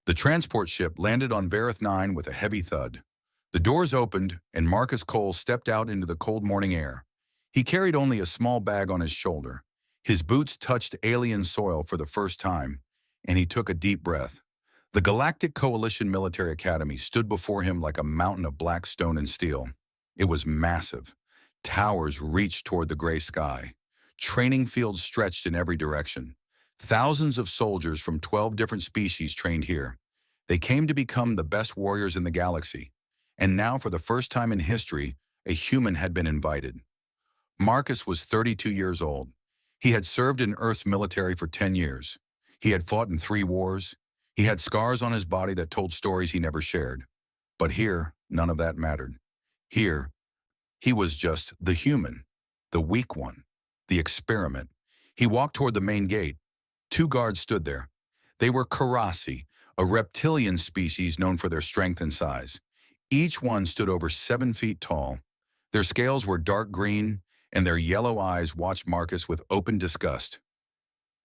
The transport ship landed on Vareth 9 with a heavy thud. The doors opened, and Marcus Cole stepped out into the cold morning air. He carried only a small bag on his shoulder. His boots touched alien soil for the first time, and he took a deep breath. The Galactic Coalition Military Academy stood before him like a mountain of black stone and steel. It was massive. Towers reached toward the gray sky. Training fields stretched in every direction. Thousands of soldiers from 12 different species trained here. They came to become the best warriors in the galaxy. And now, for the first time in history, a human had been invited. Marcus was 32 years old. He had served in Earth's military for 10 years. He had fought in 3 wars. He had scars on his body that told stories he never shared. But here, none of that mattered. Here, he was just the human, the weak one, the experiment. He walked toward the main gate. 2 guards stood there. They were Karasi, a reptilian species known for their strength and size. Each one stood over 7 feet tall. Their scales were dark green, and their yellow eyes watched Marcus with open disgust.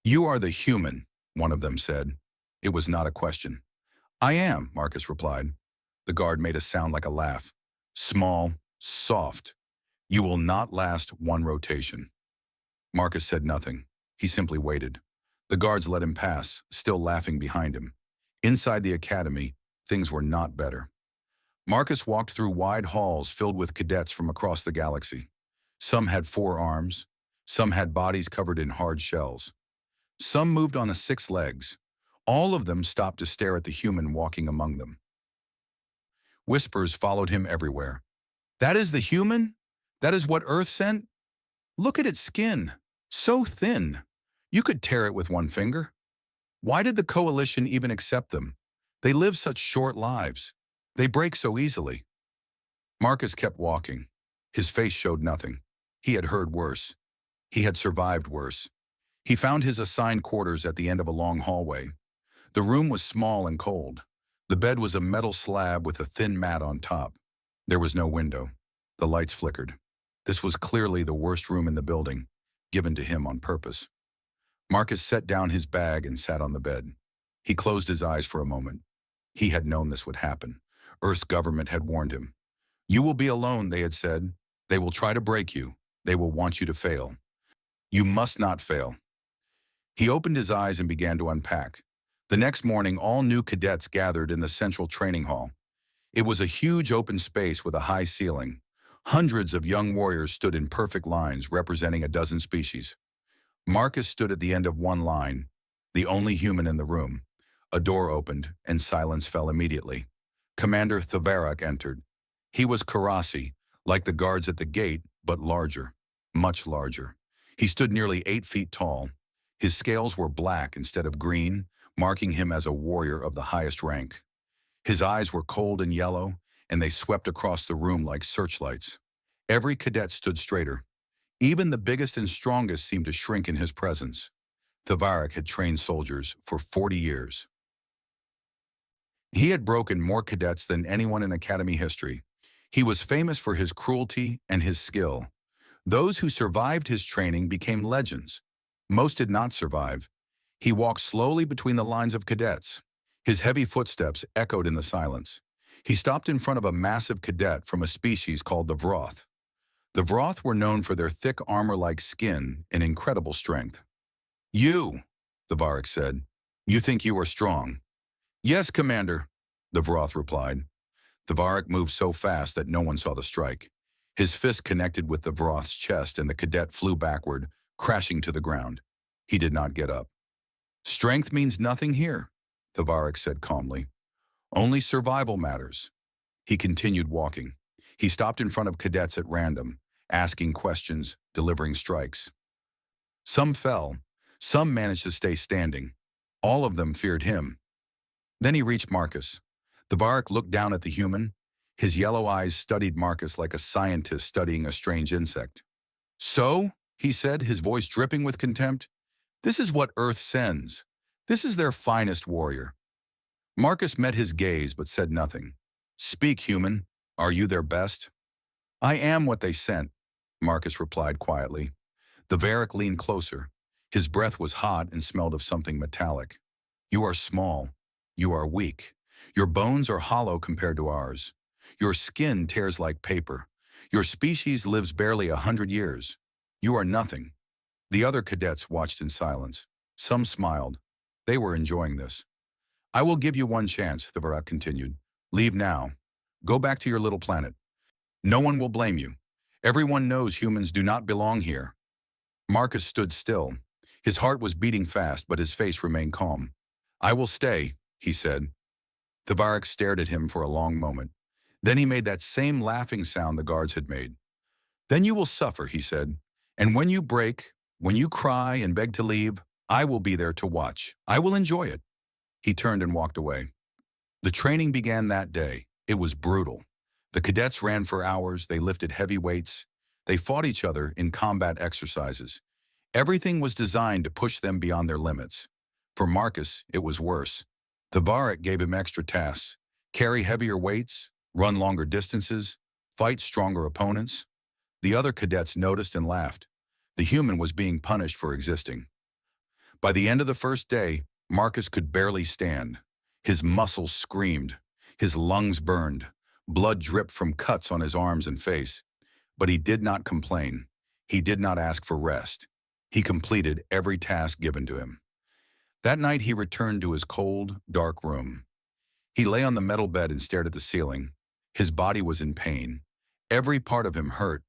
"You are the human," one of them said. It was not a question. "I am," Marcus replied. The guard made a sound like a laugh. Small, soft. "You will not last 1 rotation." Marcus said nothing. He simply waited. The guards let him pass, still laughing behind him. Inside the academy, things were not better. Marcus walked through wide halls filled with cadets from across the galaxy. Some had 4 arms. Some had bodies covered in hard shells. Some moved on the 6 legs. All of them stopped to stare at the human walking among them. Whispers followed him everywhere. "That is the human? That is what Earth sent? Look at its skin. So thin. You could tear it with 1 finger. Why did the Coalition even accept them? They live such short lives. They break so easily." Marcus kept walking. His face showed nothing. He had heard worse. He had survived worse. He found his assigned quarters at the end of a long hallway. The room was small and cold. The bed was a metal slab with a thin mat on top. There was no window. The lights flickered. This was clearly the worst room in the building, given to him on purpose. Marcus set down his bag and sat on the bed. He closed his eyes for a moment. He had known this would happen. Earth's government had warned him. "You will be alone," they had said. "They will try to break you. They will want you to fail. You must not fail." He opened his eyes and began to unpack. The next morning, all new cadets gathered in the central training hall. It was a huge open space with a high ceiling. Hundreds of young warriors stood in perfect lines representing a dozen species. Marcus stood at the end of one line, the only human in the room. A door opened, and silence fell immediately. Commander Thavarak entered. He was Karasi, like the guards at the gate, but larger, much larger. He stood nearly 8 feet tall. His scales were black instead of green, marking him as a warrior of the highest rank. His eyes were cold and yellow, and they swept across the room like searchlights. Every cadet stood straighter. Even the biggest and strongest seemed to shrink in his presence. Thavarak had trained soldiers for 40 years. He had broken more cadets than anyone in Academy history. He was famous for his cruelty and his skill. Those who survived his training became legends. Most did not survive. He walked slowly between the lines of cadets. His heavy footsteps echoed in the silence. He stopped in front of a massive cadet from a species called the Vroth. The Vroth were known for their thick armor-like skin and incredible strength. "You," Thavarak said. "You think you are strong?" "Yes, Commander," the Vroth replied. Thavarak moved so fast that no one saw the strike. His fist connected with the Vroth's chest, and the cadet flew backward, crashing to the ground. He did not get up. "Strength means nothing here," Thavarak said calmly. "Only survival matters." He continued walking. He stopped in front of cadets at random, asking questions, delivering strikes. Some fell. Some managed to stay standing. All of them feared him. Then he reached Marcus. Thavarak looked down at the human. His yellow eyes studied Marcus like a scientist studying a strange insect. "So," he said, his voice dripping with contempt, "this is what Earth sends. This is their finest warrior." Marcus met his gaze but said nothing. "Speak, human. Are you their best?" "I am what they sent," Marcus replied quietly. Thavarak leaned closer. His breath was hot and smelled of something metallic. "You are small. You are weak. Your bones are hollow compared to ours. Your skin tears like paper. Your species lives barely 100 years. You are nothing. The other cadets watched in silence. Some smiled. They were enjoying this. I will give you one chance, the Varak continued. Leave now. Go back to your little planet. No one will blame you. Everyone knows humans do not belong here. Marcus stood still. His heart was beating fast, but his face remained calm. I will stay, he said. The Varak stared at him for a long moment. Then he made that same laughing sound the guards had made. Then you will suffer, he said. And when you break, when you cry and beg to leave, I will be there to watch. I will enjoy it. He turned and walked away. The training began that day. It was brutal. The cadets ran for hours, they lifted heavy weights. They fought each other in combat exercises. Everything was designed to push them beyond their limits. For Marcus, it was worse. The Varak gave him extra tasks: carry heavier weights, run longer distances, fight stronger opponents. The other cadets noticed and laughed. The human was being punished for existing. By the end of the first day, Marcus could barely stand. His muscles screamed. His lungs burned. Blood dripped from cuts on his arms and face. But he did not complain. He did not ask for rest. He completed every task given to him. That night he returned to his cold, dark room. He lay on the metal bed and stared at the ceiling. His body was in pain. Every part of him hurt.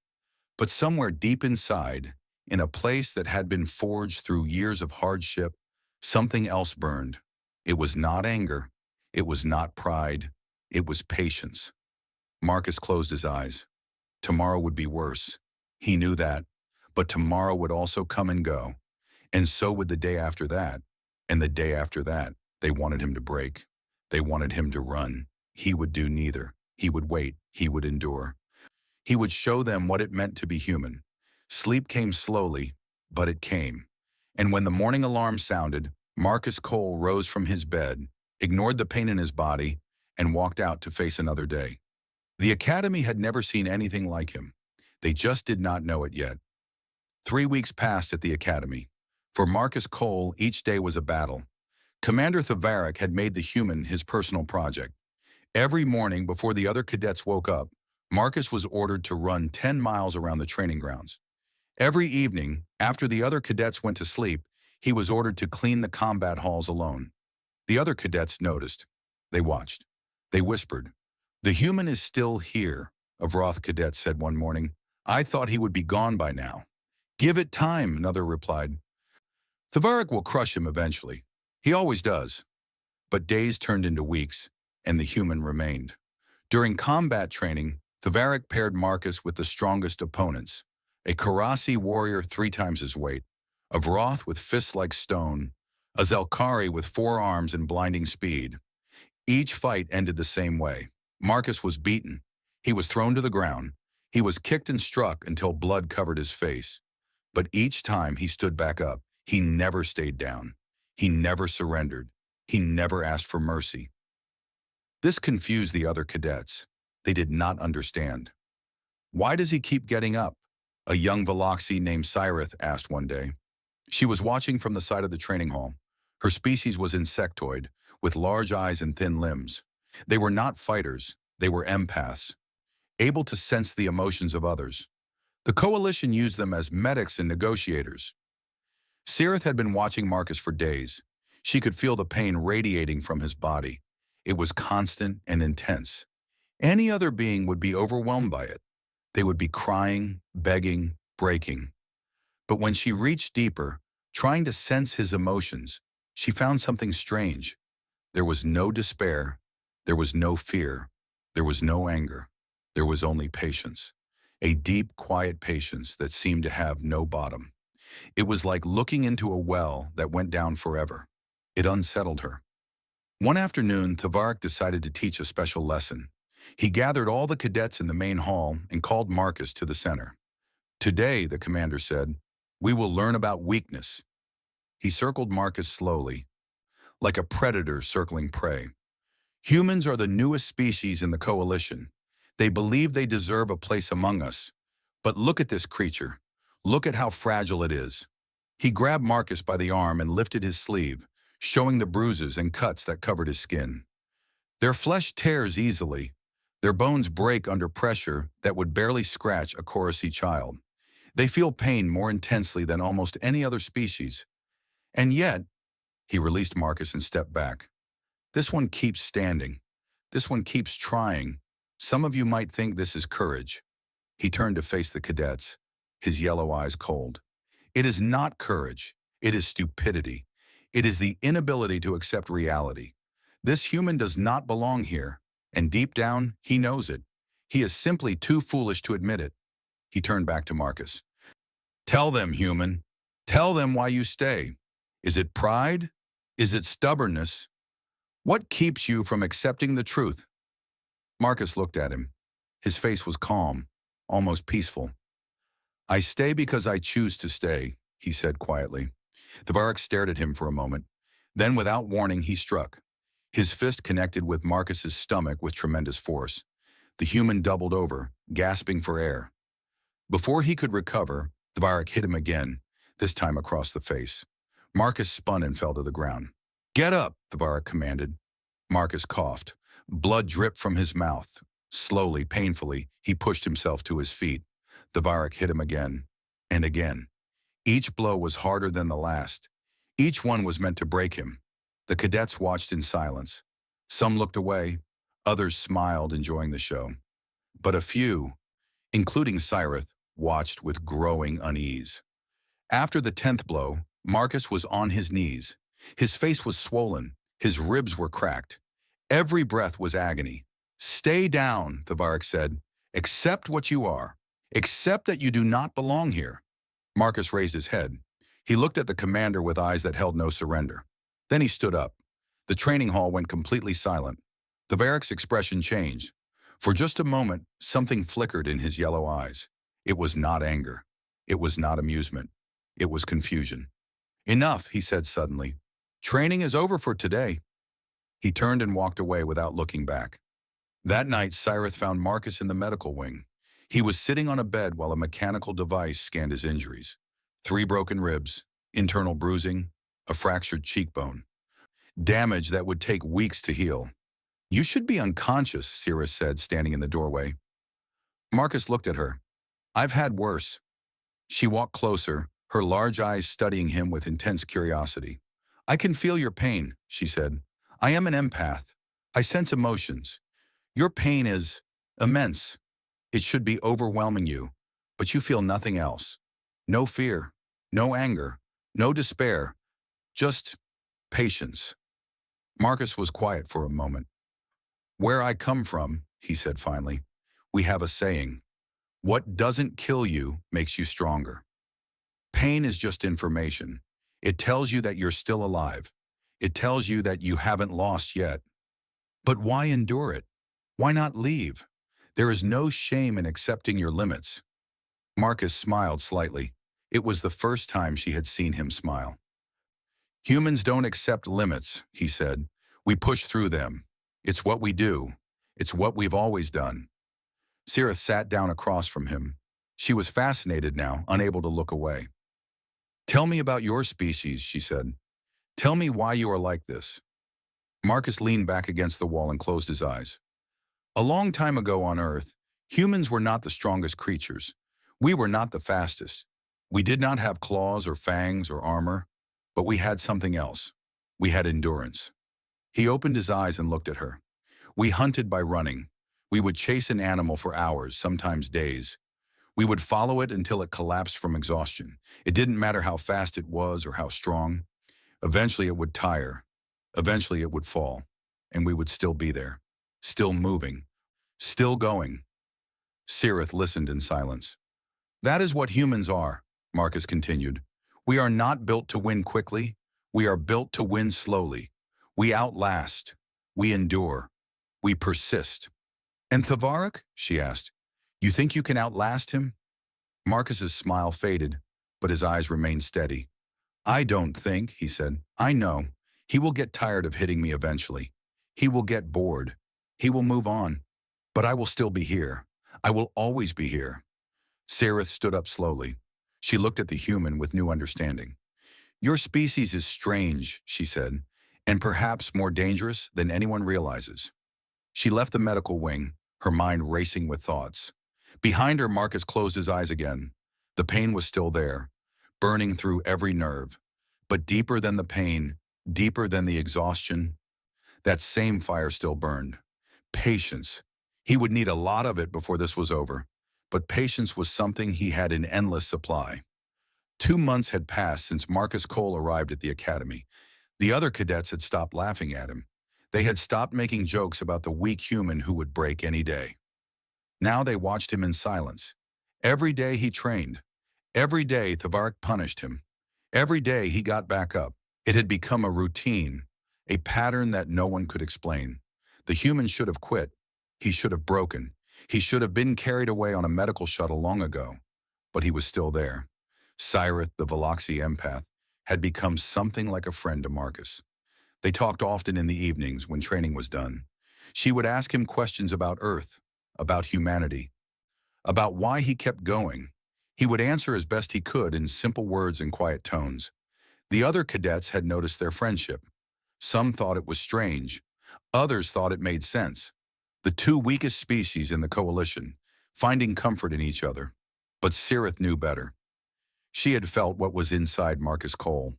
But somewhere deep inside, in a place that had been forged through years of hardship, something else burned. It was not anger. It was not pride. It was patience. Marcus closed his eyes. Tomorrow would be worse. He knew that. But tomorrow would also come and go. And so would the day after that. And the day after that. They wanted him to break. They wanted him to run. He would do neither. He would wait. He would endure. He would show them what it meant to be human. Sleep came slowly, but it came. And when the morning alarm sounded, Marcus Cole rose from his bed, ignored the pain in his body, and walked out to face another day. The Academy had never seen anything like him. They just did not know it yet. 3 weeks passed at the Academy. For Marcus Cole, each day was a battle. Commander Thavarak had made the human his personal project. Every morning before the other cadets woke up, Marcus was ordered to run 10 miles around the training grounds. Every evening, after the other cadets went to sleep, he was ordered to clean the combat halls alone. The other cadets noticed. They watched. They whispered. The human is still here, a Vroth cadet said one morning. I thought he would be gone by now. Give it time, another replied. Thavarak will crush him eventually. He always does. But days turned into weeks, and the human remained. During combat training, Thavarak paired Marcus with the strongest opponents. A Karasi warrior 3 times his weight, a Vroth with fists like stone, a Zelkari with 4 arms and blinding speed. Each fight ended the same way. Marcus was beaten. He was thrown to the ground. He was kicked and struck until blood covered his face. But each time he stood back up, he never stayed down. He never surrendered. He never asked for mercy. This confused the other cadets. They did not understand. Why does he keep getting up? A young Veloxi named Cyrith asked one day. She was watching from the side of the training hall. Her species was insectoid, with large eyes and thin limbs. They were not fighters. They were empaths, able to sense the emotions of others. The coalition used them as medics and negotiators. Cyrith had been watching Marcus for days. She could feel the pain radiating from his body. It was constant and intense. Any other being would be overwhelmed by it. They would be crying, begging, breaking. But when she reached deeper, trying to sense his emotions, she found something strange. There was no despair. There was no fear. There was no anger. There was only patience. A deep, quiet patience that seemed to have no bottom. It was like looking into a well that went down forever. It unsettled her. One afternoon, Thavarak decided to teach a special lesson. He gathered all the cadets in the main hall and called Marcus to the center. Today, the commander said, we will learn about weakness. He circled Marcus slowly, like a predator circling prey. Humans are the newest species in the coalition. They believe they deserve a place among us. But look at this creature. Look at how fragile it is. He grabbed Marcus by the arm and lifted his sleeve, showing the bruises and cuts that covered his skin. Their flesh tears easily. Their bones break under pressure that would barely scratch a chorusy child. They feel pain more intensely than almost any other species. And yet, he released Marcus and stepped back. This one keeps standing. This one keeps trying. Some of you might think this is courage. He turned to face the cadets, his yellow eyes cold. It is not courage. It is stupidity. It is the inability to accept reality. This human does not belong here, and deep down, he knows it. He is simply too foolish to admit it. He turned back to Marcus. Tell them, human. Tell them why you stay. Is it pride? Is it stubbornness? What keeps you from accepting the truth? Marcus looked at him. His face was calm, almost peaceful. I stay because I choose to stay, he said quietly. Tavarik stared at him for a moment. Then, without warning, he struck. His fist connected with Marcus's stomach with tremendous force. The human doubled over, gasping for air. Before he could recover, Tavarik hit him again, this time across the face. Marcus spun and fell to the ground. Get up, Tavarik commanded. Marcus coughed. Blood dripped from his mouth. Slowly, painfully, he pushed himself to his feet. Tavarik hit him again, and again. Each blow was harder than the last. Each one was meant to break him. The cadets watched in silence. Some looked away. Others smiled, enjoying the show. But a few, including Cyrith, watched with growing unease. After the 10th blow, Marcus was on his knees. His face was swollen. His ribs were cracked. Every breath was agony. Stay down, Tavarik said. Accept what you are. Accept that you do not belong here. Marcus raised his head. He looked at the commander with eyes that held no surrender. Then he stood up. The training hall went completely silent. Tavarik's expression changed. For just a moment, something flickered in his yellow eyes. It was not anger. It was not amusement. It was confusion. Enough, he said suddenly. Training is over for today. He turned and walked away without looking back. That night, Cyrith found Marcus in the medical wing. He was sitting on a bed while a mechanical device scanned his injuries. 3 broken ribs, internal bruising, a fractured cheekbone. Damage that would take weeks to heal. You should be unconscious, Cyrith said, standing in the doorway. Marcus looked at her. I've had worse. She walked closer, her large eyes studying him with intense curiosity. I can feel your pain, she said. I am an empath. I sense emotions. Your pain is immense. It should be overwhelming you, but you feel nothing else. No fear, no anger, no despair, just patience. Marcus was quiet for a moment. Where I come from, he said finally, we have a saying. What doesn't kill you makes you stronger. Pain is just information. It tells you that you're still alive. It tells you that you haven't lost yet. But why endure it? Why not leave? There is no shame in accepting your limits. Marcus smiled slightly. It was the first time she had seen him smile. Humans don't accept limits, he said. We push through them. It's what we do. It's what we've always done. Cyrith sat down across from him. She was fascinated now, unable to look away. Tell me about your species, she said. Tell me why you are like this. Marcus leaned back against the wall and closed his eyes. A long time ago on Earth, humans were not the strongest creatures. We were not the fastest. We did not have claws or fangs or armor, but we had something else. We had endurance. He opened his eyes and looked at her. We hunted by running. We would chase an animal for hours, sometimes days. We would follow it until it collapsed from exhaustion. It didn't matter how fast it was or how strong. Eventually it would tire. Eventually it would fall. And we would still be there. Still moving. Still going. Cyrith listened in silence. That is what humans are, Marcus continued. We are not built to win quickly. We are built to win slowly. We outlast. We endure. We persist. And Tavarik? She asked. You think you can outlast him? Marcus's smile faded, but his eyes remained steady. I don't think, he said. I know. He will get tired of hitting me eventually. He will get bored. He will move on. But I will still be here. I will always be here. Cyrith stood up slowly. She looked at the human with new understanding. Your species is strange, she said. and perhaps more dangerous than anyone realizes. She left the medical wing, her mind racing with thoughts. Behind her, Marcus closed his eyes again. The pain was still there, burning through every nerve. But deeper than the pain, deeper than the exhaustion, that same fire still burned. Patience. He would need a lot of it before this was over. But patience was something he had in endless supply. 2 months had passed since Marcus Cole arrived at the academy. The other cadets had stopped laughing at him. They had stopped making jokes about the weak human who would break any day. Now they watched him in silence. Every day he trained. Every day Tavarik punished him. Every day he got back up. It had become a routine, a pattern that no one could explain. The human should have quit. He should have broken. He should have been carried away on a medical shuttle long ago. But he was still there. Cyrith, the Veloxy empath, had become something like a friend to Marcus. They talked often in the evenings when training was done. She would ask him questions about Earth, about humanity, about why he kept going. He would answer as best he could in simple words and quiet tones. The other cadets had noticed their friendship. Some thought it was strange. Others thought it made sense. The two weakest species in the coalition, finding comfort in each other. But Cyrith knew better. She had felt what was inside Marcus Cole.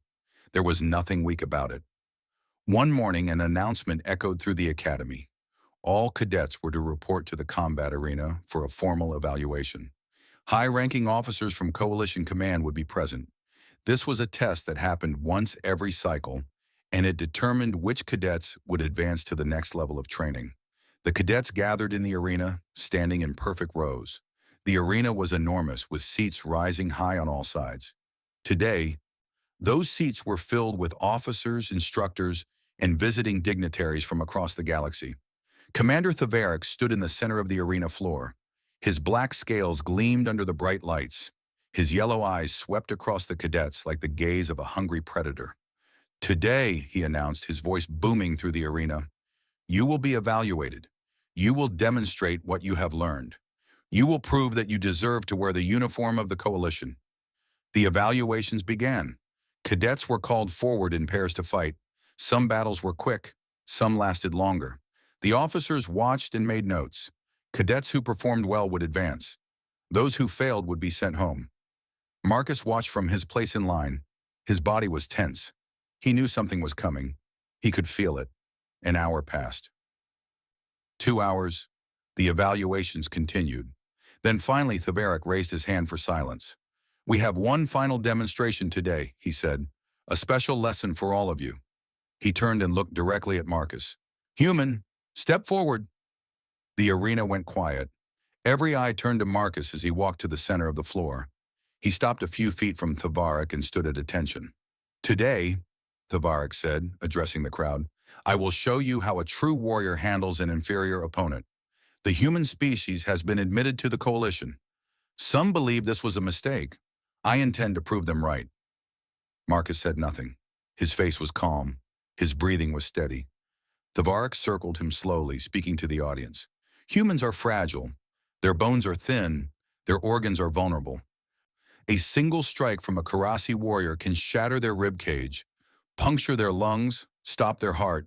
There was nothing weak about it. One morning, an announcement echoed through the academy. All cadets were to report to the combat arena for a formal evaluation. High-ranking officers from Coalition Command would be present. This was a test that happened once every cycle, and it determined which cadets would advance to the next level of training. The cadets gathered in the arena, standing in perfect rows. The arena was enormous, with seats rising high on all sides. Today, those seats were filled with officers, instructors, and visiting dignitaries from across the galaxy. Commander Tavarik stood in the center of the arena floor. His black scales gleamed under the bright lights. His yellow eyes swept across the cadets like the gaze of a hungry predator. "Today," he announced, his voice booming through the arena, "you will be evaluated. You will demonstrate what you have learned. You will prove that you deserve to wear the uniform of the coalition." The evaluations began. Cadets were called forward in pairs to fight. Some battles were quick, some lasted longer. The officers watched and made notes. Cadets who performed well would advance. Those who failed would be sent home. Marcus watched from his place in line. His body was tense. He knew something was coming. He could feel it. An hour passed. 2 hours. The evaluations continued. Then finally Tavarik raised his hand for silence. "We have one final demonstration today," he said. "A special lesson for all of you." He turned and looked directly at Marcus. "Human, step forward." The arena went quiet. Every eye turned to Marcus as he walked to the center of the floor. He stopped a few feet from Tavarik and stood at attention. "Today," Tavarik said, addressing the crowd, "I will show you how a true warrior handles an inferior opponent. The human species has been admitted to the coalition. Some believe this was a mistake. I intend to prove them right." Marcus said nothing. His face was calm. His breathing was steady. Tavarik circled him slowly, speaking to the audience. "Humans are fragile. Their bones are thin. Their organs are vulnerable. A single strike from a Karasi warrior can shatter their rib cage, puncture their lungs, stop their heart.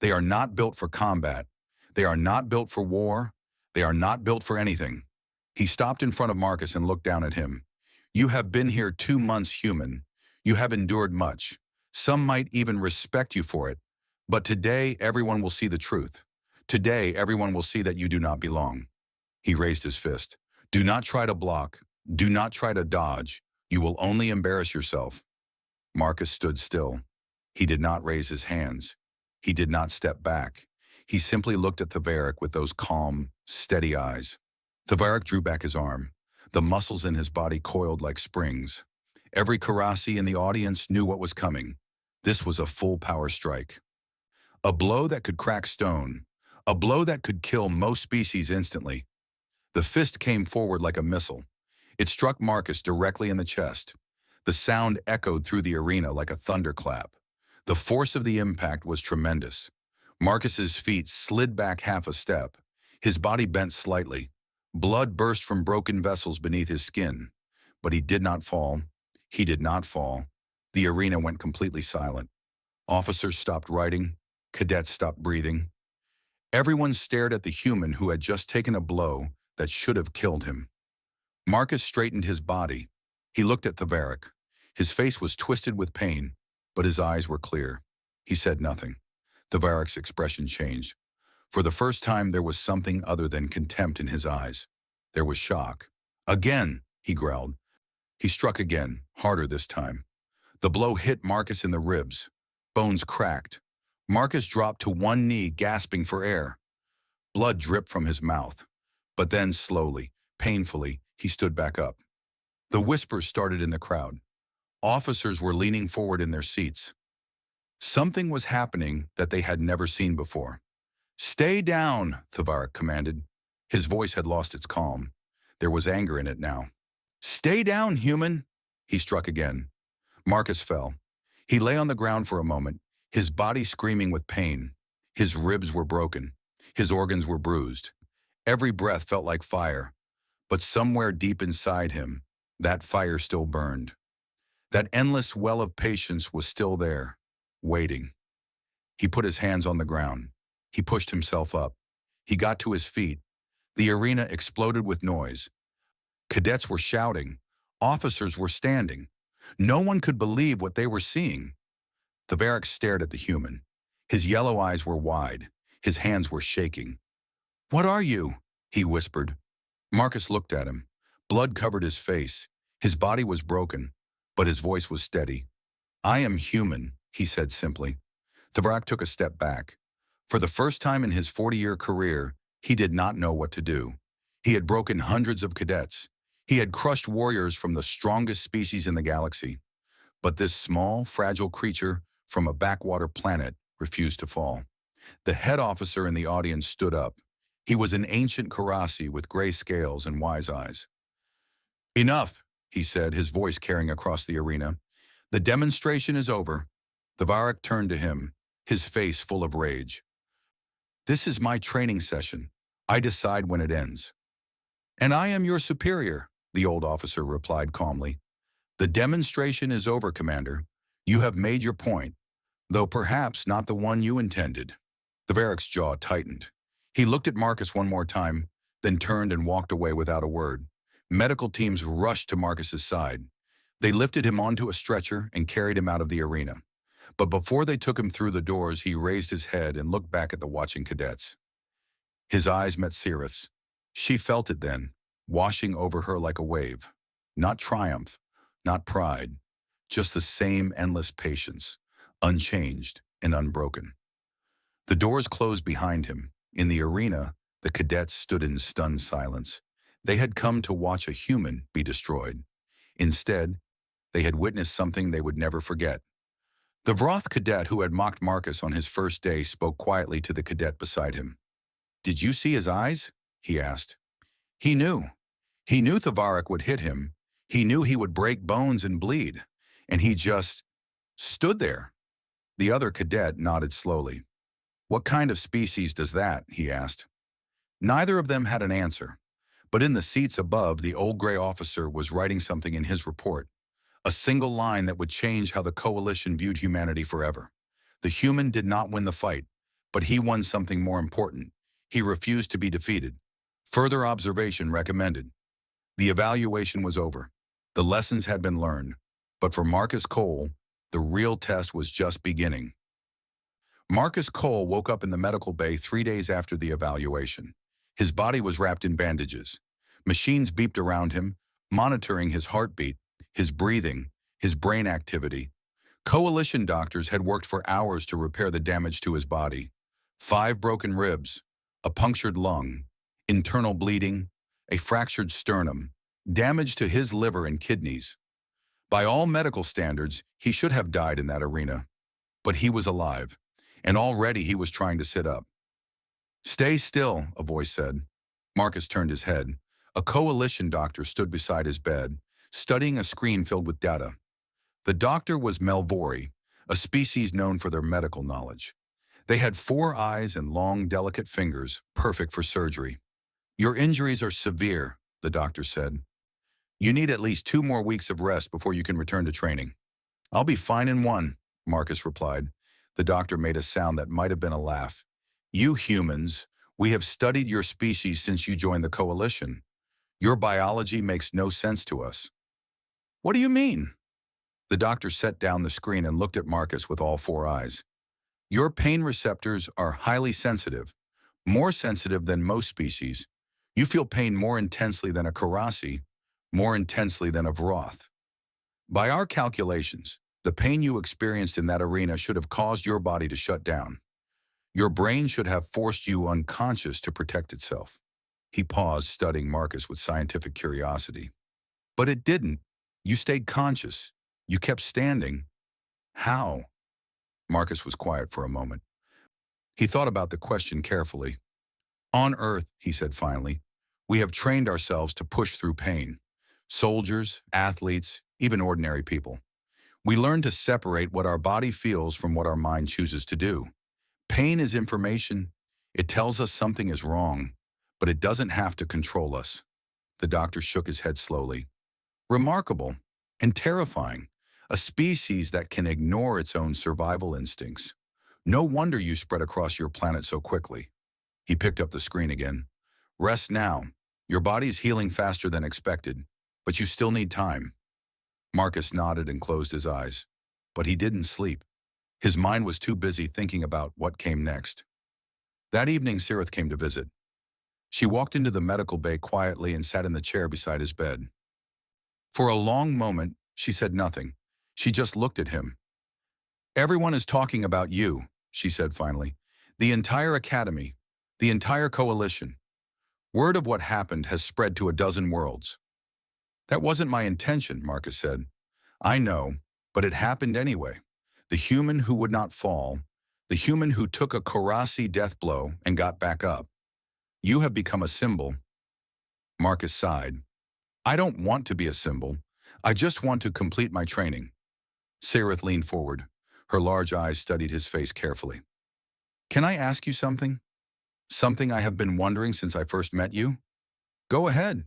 They are not built for combat. They are not built for war. They are not built for anything." He stopped in front of Marcus and looked down at him. "You have been here 2 months, human. You have endured much. Some might even respect you for it. But today, everyone will see the truth. Today, everyone will see that you do not belong." He raised his fist. "Do not try to block. Do not try to dodge. You will only embarrass yourself." Marcus stood still. He did not raise his hands. He did not step back. He simply looked at Tavarik with those calm, steady eyes. Tavarik drew back his arm. The muscles in his body coiled like springs. Every Karasi in the audience knew what was coming. This was a full-power strike. A blow that could crack stone. A blow that could kill most species instantly. The fist came forward like a missile. It struck Marcus directly in the chest. The sound echoed through the arena like a thunderclap. The force of the impact was tremendous. Marcus's feet slid back half a step. His body bent slightly. Blood burst from broken vessels beneath his skin. But he did not fall. He did not fall. The arena went completely silent. Officers stopped writing. Cadets stopped breathing. Everyone stared at the human who had just taken a blow that should have killed him. Marcus straightened his body. He looked at Thavarik. His face was twisted with pain, but his eyes were clear. He said nothing. Thavarik's expression changed. For the first time, there was something other than contempt in his eyes. There was shock. Again, he growled. He struck again, harder this time. The blow hit Marcus in the ribs. Bones cracked. Marcus dropped to one knee, gasping for air. Blood dripped from his mouth. But then, slowly, painfully, he stood back up. The whispers started in the crowd. Officers were leaning forward in their seats. Something was happening that they had never seen before. "Stay down," Thavarik commanded. His voice had lost its calm. There was anger in it now. "Stay down, human!" He struck again. Marcus fell. He lay on the ground for a moment, his body screaming with pain. His ribs were broken. His organs were bruised. Every breath felt like fire. But somewhere deep inside him, that fire still burned. That endless well of patience was still there, waiting. He put his hands on the ground. He pushed himself up. He got to his feet. The arena exploded with noise. Cadets were shouting. Officers were standing. No one could believe what they were seeing. Thavarik stared at the human. His yellow eyes were wide. His hands were shaking. "What are you?" he whispered. Marcus looked at him. Blood covered his face. His body was broken, but his voice was steady. "I am human," he said simply. Thavarik took a step back. For the first time in his 40-year career, he did not know what to do. He had broken hundreds of cadets. He had crushed warriors from the strongest species in the galaxy. But this small, fragile creature from a backwater planet refused to fall. The head officer in the audience stood up. He was an ancient Karasi with gray scales and wise eyes. "Enough," he said, his voice carrying across the arena. "The demonstration is over." Thavarik turned to him, his face full of rage. "This is my training session. I decide when it ends." "And I am your superior," the old officer replied calmly. "The demonstration is over, Commander. You have made your point, though perhaps not the one you intended." Thavarik's jaw tightened. He looked at Marcus one more time, then turned and walked away without a word. Medical teams rushed to Marcus's side. They lifted him onto a stretcher and carried him out of the arena. But before they took him through the doors, he raised his head and looked back at the watching cadets. His eyes met Cirith's. She felt it then, washing over her like a wave. Not triumph, not pride, just the same endless patience, unchanged and unbroken. The doors closed behind him. In the arena, the cadets stood in stunned silence. They had come to watch a human be destroyed. Instead, they had witnessed something they would never forget. The Vroth cadet who had mocked Marcus on his first day spoke quietly to the cadet beside him. "Did you see his eyes?" he asked. He knew. He knew Thavarik would hit him. He knew he would break bones and bleed. And he just stood there. The other cadet nodded slowly. "What kind of species does that?" he asked. Neither of them had an answer. But in the seats above, the old gray officer was writing something in his report. A single line that would change how the coalition viewed humanity forever. The human did not win the fight, but he won something more important. He refused to be defeated. Further observation recommended. The evaluation was over. The lessons had been learned. But for Marcus Cole, the real test was just beginning. Marcus Cole woke up in the medical bay 3 days after the evaluation. His body was wrapped in bandages. Machines beeped around him, monitoring his heartbeat, his breathing, his brain activity. Coalition doctors had worked for hours to repair the damage to his body. 5 broken ribs, a punctured lung, internal bleeding, a fractured sternum, damage to his liver and kidneys. By all medical standards, he should have died in that arena. But he was alive, and already he was trying to sit up. "Stay still," a voice said. Marcus turned his head. A coalition doctor stood beside his bed, studying a screen filled with data. The doctor was Melvori, a species known for their medical knowledge. They had 4 eyes and long, delicate fingers, perfect for surgery. "Your injuries are severe," the doctor said. "You need at least 2 more weeks of rest before you can return to training." "I'll be fine in 1," Marcus replied. The doctor made a sound that might have been a laugh. You humans, we have studied your species since you joined the coalition. Your biology makes no sense to us. What do you mean? The doctor set down the screen and looked at Marcus with all four eyes. Your pain receptors are highly sensitive, more sensitive than most species. You feel pain more intensely than a Karasi, more intensely than a Vroth. By our calculations, the pain you experienced in that arena should have caused your body to shut down. Your brain should have forced you unconscious to protect itself. He paused, studying Marcus with scientific curiosity. But it didn't. You stayed conscious. You kept standing. How? Marcus was quiet for a moment. He thought about the question carefully. On Earth, he said finally, we have trained ourselves to push through pain. Soldiers, athletes, even ordinary people. We learn to separate what our body feels from what our mind chooses to do. Pain is information. It tells us something is wrong, but it doesn't have to control us. The doctor shook his head slowly. Remarkable and terrifying. A species that can ignore its own survival instincts. No wonder you spread across your planet so quickly. He picked up the screen again. Rest now. Your body's healing faster than expected, but you still need time. Marcus nodded and closed his eyes. But he didn't sleep. His mind was too busy thinking about what came next. That evening, Sirith came to visit. She walked into the medical bay quietly and sat in the chair beside his bed. For a long moment, she said nothing. She just looked at him. Everyone is talking about you, she said finally. The entire academy, the entire coalition. Word of what happened has spread to a dozen worlds. That wasn't my intention, Marcus said. I know, but it happened anyway. The human who would not fall, the human who took a Karasi death blow and got back up. You have become a symbol. Marcus sighed. I don't want to be a symbol. I just want to complete my training. Sirith leaned forward. Her large eyes studied his face carefully. Can I ask you something? Something I have been wondering since I first met you? Go ahead.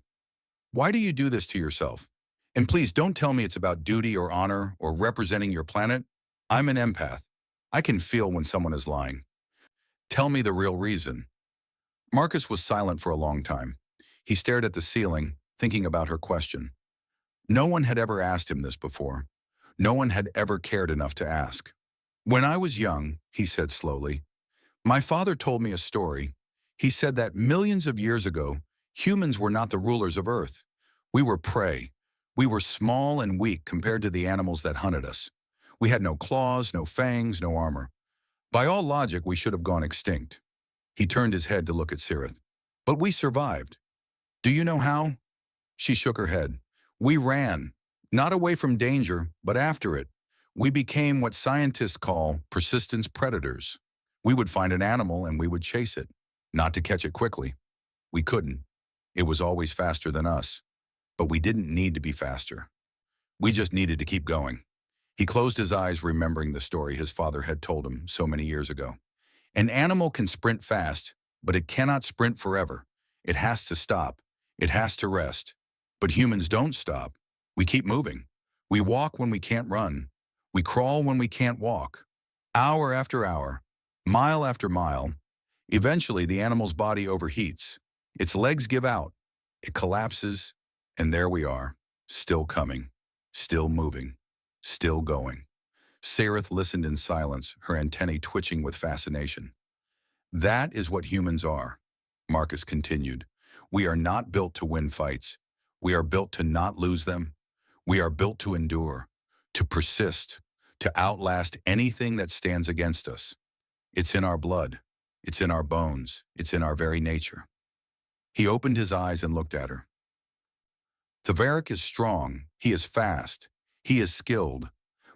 Why do you do this to yourself? And please don't tell me it's about duty or honor or representing your planet. I'm an empath. I can feel when someone is lying. Tell me the real reason. Marcus was silent for a long time. He stared at the ceiling, thinking about her question. No one had ever asked him this before. No one had ever cared enough to ask. When I was young, he said slowly, my father told me a story. He said that millions of years ago, humans were not the rulers of Earth. We were prey. We were small and weak compared to the animals that hunted us. We had no claws, no fangs, no armor. By all logic, we should have gone extinct. He turned his head to look at Sirith. But we survived. Do you know how? She shook her head. We ran, not away from danger, but after it. We became what scientists call persistence predators. We would find an animal and we would chase it, not to catch it quickly. We couldn't. It was always faster than us. But we didn't need to be faster. We just needed to keep going. He closed his eyes, remembering the story his father had told him so many years ago. An animal can sprint fast, but it cannot sprint forever. It has to stop. It has to rest. But humans don't stop. We keep moving. We walk when we can't run. We crawl when we can't walk. Hour after hour, mile after mile. Eventually, the animal's body overheats. Its legs give out. It collapses, and there we are, still coming, still moving, still going. Sirith listened in silence, her antennae twitching with fascination. That is what humans are, Marcus continued. We are not built to win fights. We are built to not lose them. We are built to endure, to persist, to outlast anything that stands against us. It's in our blood. It's in our bones. It's in our very nature. He opened his eyes and looked at her. Thaveric is strong. He is fast. He is skilled.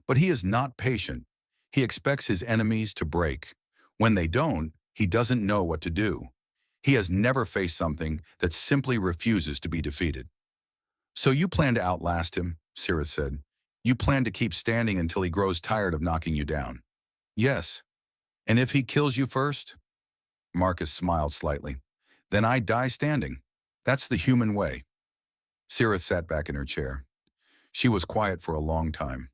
But he is not patient. He expects his enemies to break. When they don't, he doesn't know what to do. He has never faced something that simply refuses to be defeated. So you plan to outlast him, Sirith said. You plan to keep standing until he grows tired of knocking you down. Yes. And if he kills you first? Marcus smiled slightly. Then I die standing. That's the human way. Sirith sat back in her chair. She was quiet for a long time,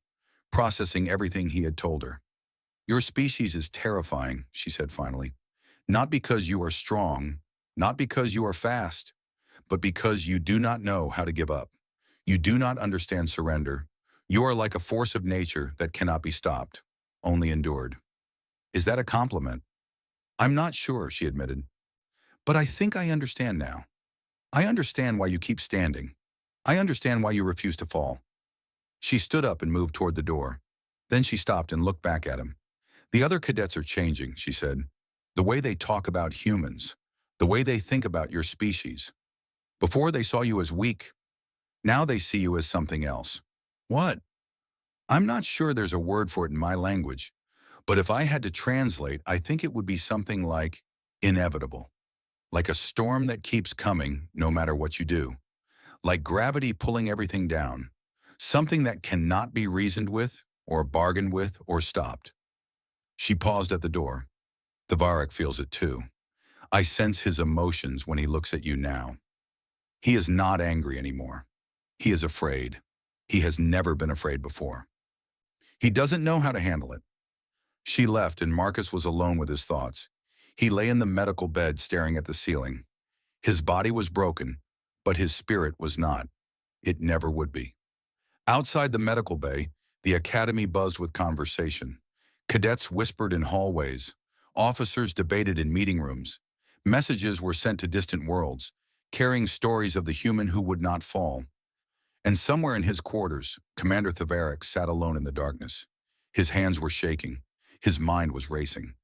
processing everything he had told her. Your species is terrifying, she said finally. Not because you are strong, not because you are fast, but because you do not know how to give up. You do not understand surrender. You are like a force of nature that cannot be stopped, only endured. Is that a compliment? I'm not sure, she admitted. But I think I understand now. I understand why you keep standing. I understand why you refuse to fall. She stood up and moved toward the door. Then she stopped and looked back at him. The other cadets are changing, she said. The way they talk about humans, the way they think about your species. Before they saw you as weak, now they see you as something else. What? I'm not sure there's a word for it in my language, but if I had to translate, I think it would be something like inevitable. Like a storm that keeps coming no matter what you do. Like gravity pulling everything down. Something that cannot be reasoned with, or bargained with, or stopped. She paused at the door. Tavarik feels it too. I sense his emotions when he looks at you now. He is not angry anymore. He is afraid. He has never been afraid before. He doesn't know how to handle it. She left and Marcus was alone with his thoughts. He lay in the medical bed staring at the ceiling. His body was broken, but his spirit was not. It never would be. Outside the medical bay, the academy buzzed with conversation. Cadets whispered in hallways. Officers debated in meeting rooms. Messages were sent to distant worlds, carrying stories of the human who would not fall. And somewhere in his quarters, Commander Tavarik sat alone in the darkness. His hands were shaking. His mind was racing.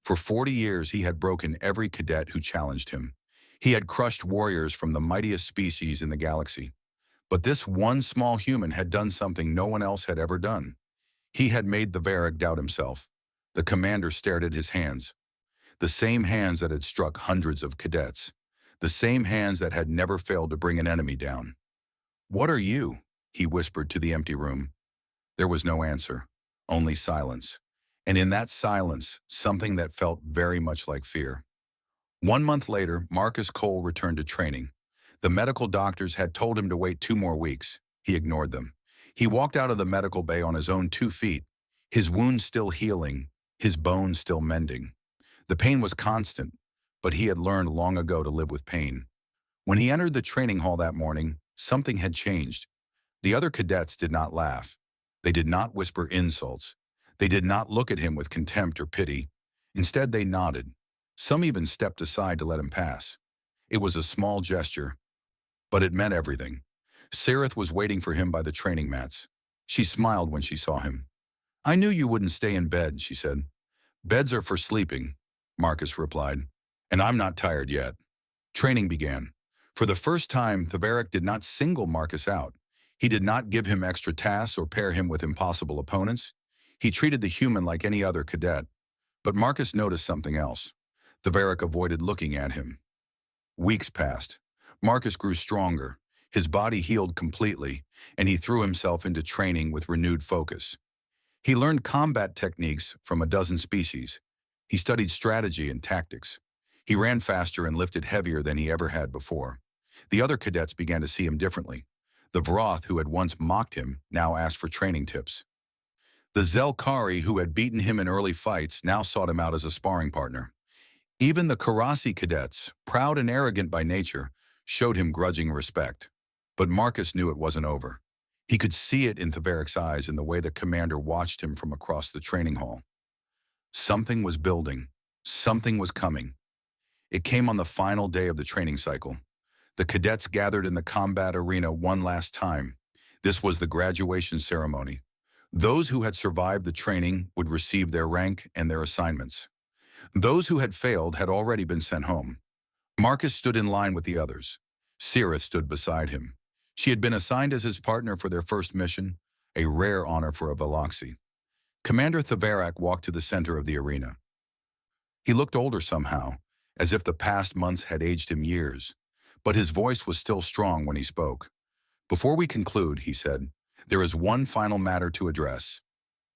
For 40 years, he had broken every cadet who challenged him. He had crushed warriors from the mightiest species in the galaxy. But this one small human had done something no one else had ever done. He had made Tavarik doubt himself. The commander stared at his hands. The same hands that had struck hundreds of cadets. The same hands that had never failed to bring an enemy down. "What are you?" he whispered to the empty room. There was no answer, only silence. And in that silence, something that felt very much like fear. 1 month later, Marcus Cole returned to training. The medical doctors had told him to wait 2 more weeks. He ignored them. He walked out of the medical bay on his own 2 feet, his wounds still healing, his bones still mending. The pain was constant, but he had learned long ago to live with pain. When he entered the training hall that morning, something had changed. The other cadets did not laugh. They did not whisper insults. They did not look at him with contempt or pity. Instead, they nodded. Some even stepped aside to let him pass. It was a small gesture, but it meant everything. Sareth was waiting for him by the training mats. She smiled when she saw him. "I knew you wouldn't stay in bed," she said. "Beds are for sleeping," Marcus replied. "And I'm not tired yet." Training began. For the first time, Tavarik did not single Marcus out. He did not give him extra tasks or pair him with impossible opponents. He treated the human like any other cadet. But Marcus noticed something else. Tavarik avoided looking at him. Weeks passed. Marcus grew stronger. His body healed completely, and he threw himself into training with renewed focus. He learned combat techniques from a dozen species. He studied strategy and tactics. He ran faster and lifted heavier than he ever had before. The other cadets began to see him differently. The Vroth, who had once mocked him, now asked for training tips. The Zelkari, who had beaten him in early fights, now sought him out as a sparring partner. Even the Karasi cadets, proud and arrogant by nature, showed him grudging respect. But Marcus knew it wasn't over. He could see it in Tavarik's eyes in the way the commander watched him from across the training hall. Something was building. Something was coming. It came on the final day of the training cycle. The cadets gathered in the combat arena one last time. This was the graduation ceremony. Those who had survived the training would receive their rank and their assignments. Those who had failed had already been sent home. Marcus stood in line with the others. Sareth stood beside him. She had been assigned as his partner for their first mission, a rare honor for a Veloxi. Commander Tavarik walked to the center of the arena. He looked older somehow, as if the past months had aged him years, but his voice was still strong when he spoke. "Before we conclude," he said, "there is one final matter to address."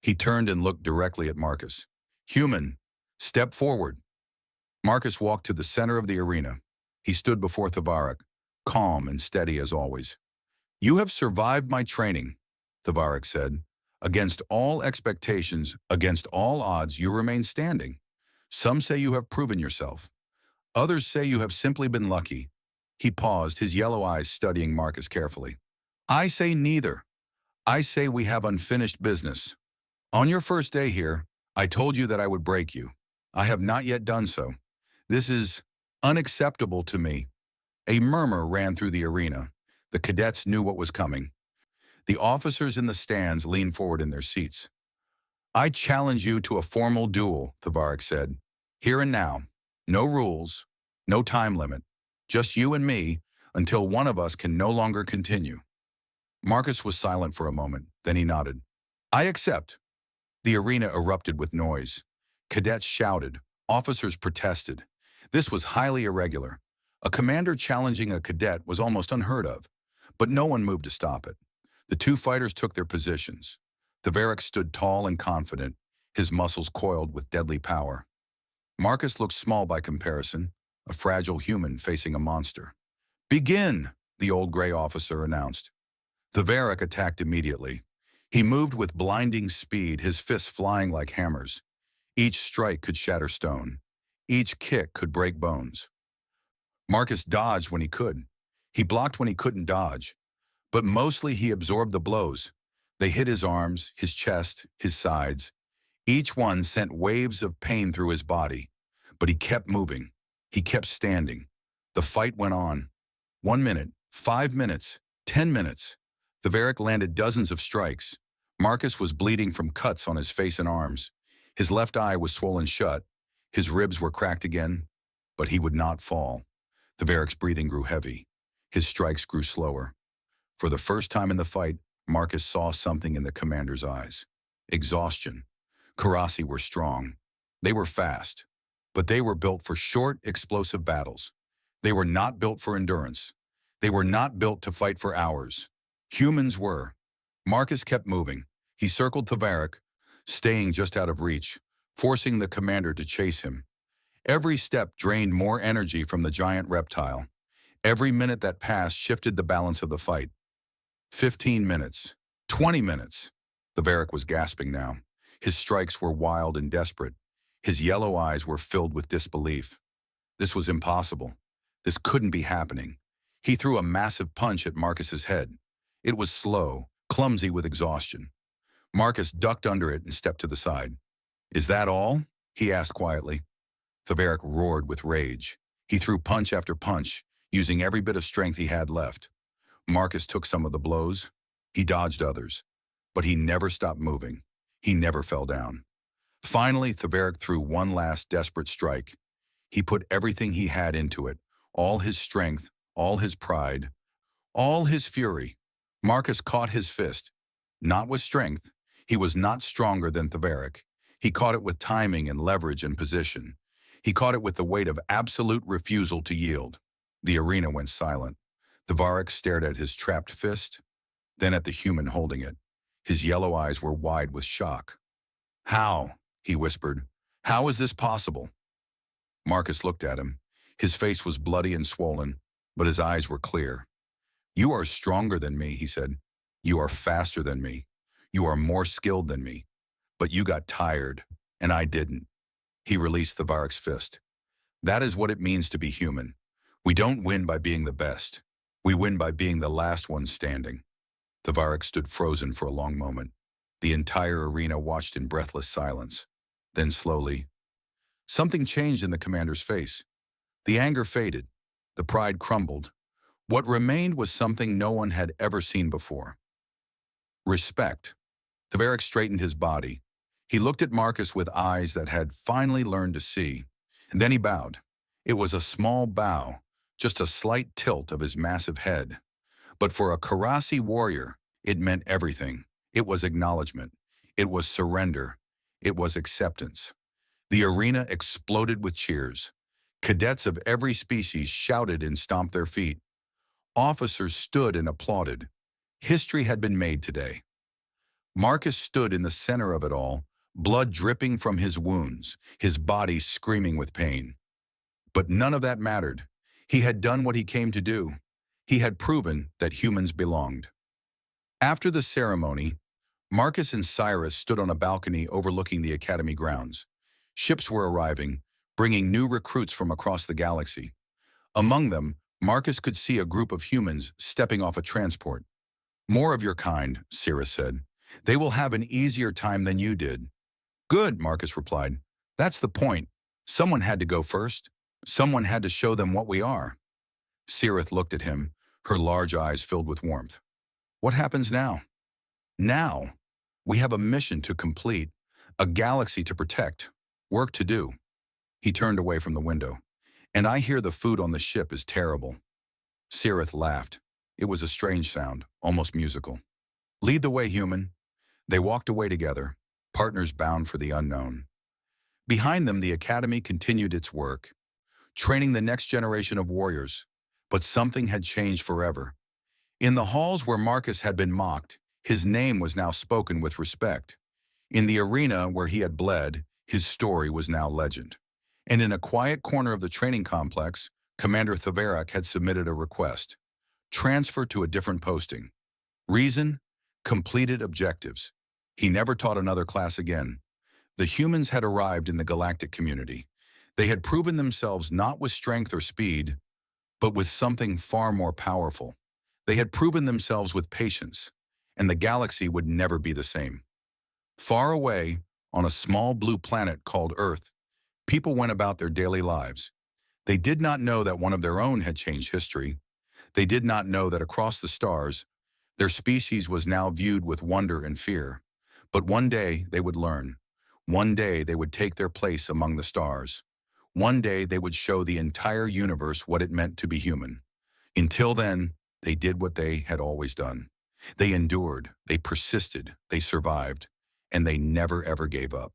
He turned and looked directly at Marcus. "Human, step forward." Marcus walked to the center of the arena. He stood before Tavarik, calm and steady as always. "You have survived my training," Tavarik said. Against all expectations, against all odds, you remain standing. Some say you have proven yourself. Others say you have simply been lucky. He paused, his yellow eyes studying Marcus carefully. I say neither. I say we have unfinished business. On your first day here, I told you that I would break you. I have not yet done so. This is unacceptable to me. A murmur ran through the arena. The cadets knew what was coming. The officers in the stands leaned forward in their seats. I challenge you to a formal duel, Tavarik said. Here and now. No rules, no time limit. Just you and me until one of us can no longer continue. Marcus was silent for a moment, then he nodded. I accept. The arena erupted with noise. Cadets shouted. Officers protested. This was highly irregular. A commander challenging a cadet was almost unheard of, but no one moved to stop it. The two fighters took their positions. Tavarik stood tall and confident, his muscles coiled with deadly power. Marcus looked small by comparison, a fragile human facing a monster. Begin, the old gray officer announced. Tavarik attacked immediately. He moved with blinding speed, his fists flying like hammers. Each strike could shatter stone. Each kick could break bones. Marcus dodged when he could. He blocked when he couldn't dodge. But mostly he absorbed the blows. They hit his arms, his chest, his sides. Each one sent waves of pain through his body. But he kept moving. He kept standing. The fight went on. 1 minute, 5 minutes, 10 minutes. Tavarik landed dozens of strikes. Marcus was bleeding from cuts on his face and arms. His left eye was swollen shut. His ribs were cracked again. But he would not fall. Tavarik's breathing grew heavy. His strikes grew slower. For the first time in the fight, Marcus saw something in the commander's eyes. Exhaustion. Karasi were strong. They were fast. But they were built for short, explosive battles. They were not built for endurance. They were not built to fight for hours. Humans were. Marcus kept moving. He circled Tavarik, staying just out of reach, forcing the commander to chase him. Every step drained more energy from the giant reptile. Every minute that passed shifted the balance of the fight. 15 minutes. 20 minutes. Tavarik was gasping now. His strikes were wild and desperate. His yellow eyes were filled with disbelief. This was impossible. This couldn't be happening. He threw a massive punch at Marcus's head. It was slow, clumsy with exhaustion. Marcus ducked under it and stepped to the side. Is that all? He asked quietly. Tavarik roared with rage. He threw punch after punch, using every bit of strength he had left. Marcus took some of the blows. He dodged others. But he never stopped moving. He never fell down. Finally, Tavarik threw one last desperate strike. He put everything he had into it, all his strength, all his pride, all his fury. Marcus caught his fist. Not with strength. He was not stronger than Tavarik. He caught it with timing and leverage and position. He caught it with the weight of absolute refusal to yield. The arena went silent. Tavarik stared at his trapped fist, then at the human holding it. His yellow eyes were wide with shock. How? He whispered. How is this possible? Marcus looked at him. His face was bloody and swollen, but his eyes were clear. You are stronger than me, he said. You are faster than me. You are more skilled than me. But you got tired, and I didn't. He released Tavarik's fist. That is what it means to be human. We don't win by being the best. We win by being the last one standing. Tavarik stood frozen for a long moment. The entire arena watched in breathless silence. Then slowly, something changed in the commander's face. The anger faded. The pride crumbled. What remained was something no one had ever seen before. Respect. Tavarik straightened his body. He looked at Marcus with eyes that had finally learned to see. And then he bowed. It was a small bow, just a slight tilt of his massive head. But for a Karasi warrior, it meant everything. It was acknowledgement. It was surrender. It was acceptance. The arena exploded with cheers. Cadets of every species shouted and stomped their feet. Officers stood and applauded. History had been made today. Marcus stood in the center of it all, blood dripping from his wounds, his body screaming with pain. But none of that mattered. He had done what he came to do. He had proven that humans belonged. After the ceremony, Marcus and Cyrus stood on a balcony overlooking the academy grounds. Ships were arriving, bringing new recruits from across the galaxy. Among them, Marcus could see a group of humans stepping off a transport. "More of your kind," Cyrus said. "They will have an easier time than you did." "Good," Marcus replied. "That's the point. Someone had to go first. Someone had to show them what we are." Cyrus looked at him, her large eyes filled with warmth. "What happens now?" "Now, we have a mission to complete, a galaxy to protect, work to do." He turned away from the window. "And I hear the food on the ship is terrible." Cyrus laughed. It was a strange sound, almost musical. "Lead the way, human." They walked away together, partners bound for the unknown. Behind them, the academy continued its work, training the next generation of warriors. But something had changed forever. In the halls where Marcus had been mocked, his name was now spoken with respect. In the arena where he had bled, his story was now legend. And in a quiet corner of the training complex, Commander Thavarak had submitted a request. Transfer to a different posting. Reason? Completed objectives. He never taught another class again. The humans had arrived in the galactic community. They had proven themselves not with strength or speed, but with something far more powerful. They had proven themselves with patience, and the galaxy would never be the same. Far away, on a small blue planet called Earth, people went about their daily lives. They did not know that one of their own had changed history. They did not know that across the stars, their species was now viewed with wonder and fear. But one day they would learn. One day they would take their place among the stars. One day they would show the entire universe what it meant to be human. Until then, they did what they had always done. They endured, they persisted, they survived, and they never ever gave up.